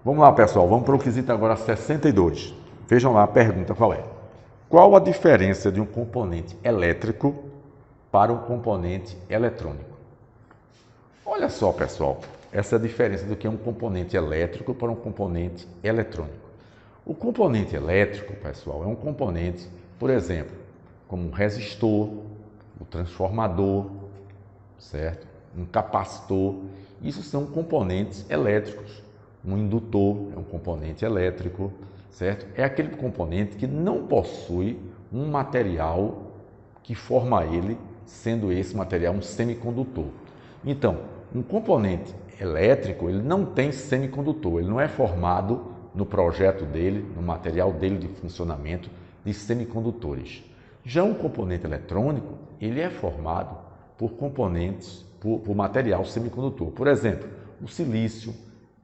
Vamos lá, pessoal, vamos para o quesito agora 62. Vejam lá a pergunta qual é. Qual a diferença de um componente elétrico para um componente eletrônico? Olha só, pessoal, essa é a diferença do que é um componente elétrico para um componente eletrônico. O componente elétrico, pessoal, é um componente, por exemplo, como um resistor, um transformador, certo? Um capacitor. Isso são componentes elétricos. Um indutor é um componente elétrico, certo? É aquele componente que não possui um material que forma ele, sendo esse material um semicondutor. Então, um componente elétrico, ele não tem semicondutor, ele não é formado no projeto dele, no material dele de funcionamento de semicondutores. Já um componente eletrônico, ele é formado por componentes, por material semicondutor. Por exemplo, o silício,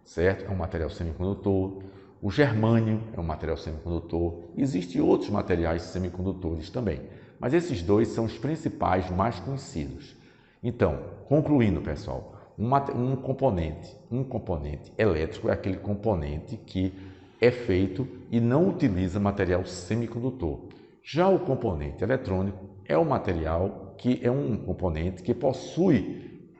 certo? É um material semicondutor. O germânio é um material semicondutor. Existem outros materiais semicondutores também, mas esses dois são os principais, mais conhecidos. Então, concluindo, pessoal, um componente elétrico é aquele componente que é feito e não utiliza material semicondutor. Já o componente eletrônico é um material que é um componente que possui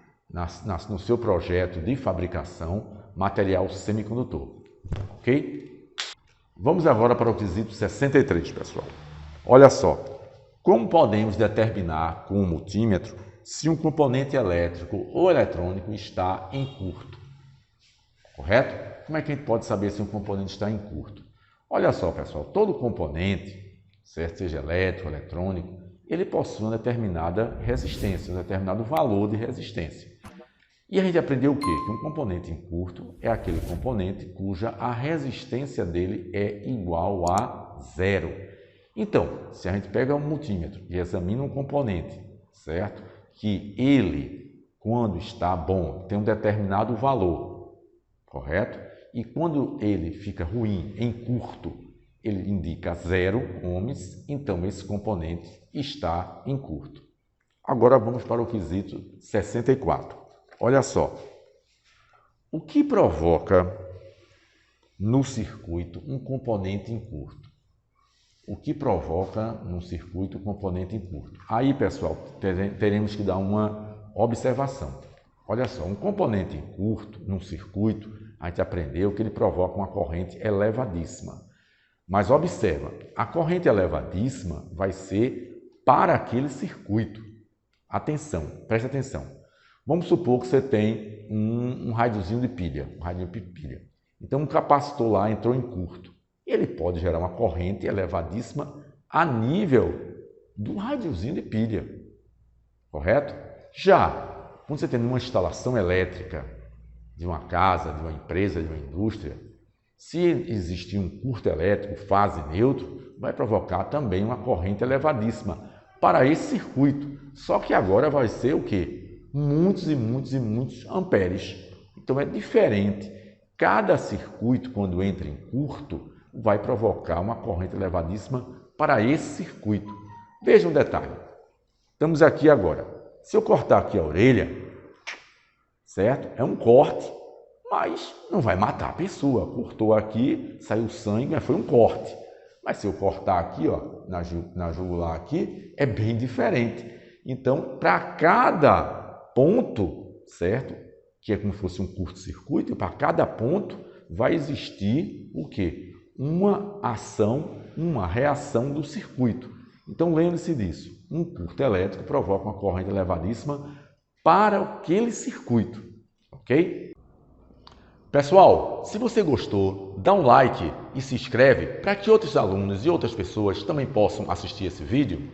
no seu projeto de fabricação material semicondutor. Ok? Vamos agora para o quesito 63, pessoal. Olha só, como podemos determinar com um multímetro se um componente elétrico ou eletrônico está em curto? Correto? Como é que a gente pode saber se um componente está em curto? Olha só, pessoal, todo componente, certo? Seja elétrico, eletrônico, ele possui uma determinada resistência, um determinado valor de resistência. E a gente aprendeu o quê? Que um componente em curto é aquele componente cuja a resistência dele é igual a zero. Então, se a gente pega um multímetro e examina um componente, certo? Que ele, quando está bom, tem um determinado valor, correto? E quando ele fica ruim, em curto, ele indica 0 ohms, então esse componente está em curto. Agora vamos para o quesito 64. Olha só, o que provoca no circuito um componente em curto? O que provoca no circuito um componente em curto? Aí, pessoal, teremos que dar uma observação. Olha só, um componente em curto, num circuito, a gente aprendeu que ele provoca uma corrente elevadíssima. Mas observa, a corrente elevadíssima vai ser para aquele circuito. Atenção, preste atenção. Vamos supor que você tem um radiozinho de pilha, Então, um capacitor lá entrou em curto. Ele pode gerar uma corrente elevadíssima a nível do radiozinho de pilha, correto? Já, quando você tem uma instalação elétrica de uma casa, de uma empresa, de uma indústria, se existir um curto elétrico, fase neutro, vai provocar também uma corrente elevadíssima para esse circuito. Só que agora vai ser o quê? Muitos e muitos amperes. Então é diferente. Cada circuito, quando entra em curto, vai provocar uma corrente elevadíssima para esse circuito. Veja um detalhe. Estamos aqui agora. Se eu cortar aqui a orelha, certo? É um corte, mas não vai matar a pessoa. Cortou aqui, saiu sangue, mas foi um corte. Mas se eu cortar aqui, ó, na jugular aqui, é bem diferente. Então, para cada ponto, certo? Que é como se fosse um curto-circuito, para cada ponto vai existir o quê? Uma ação, uma reação do circuito. Então, lembre-se disso. Um curto elétrico provoca uma corrente elevadíssima para aquele circuito, ok? Pessoal, se você gostou, dá um like e se inscreve para que outros alunos e outras pessoas também possam assistir esse vídeo.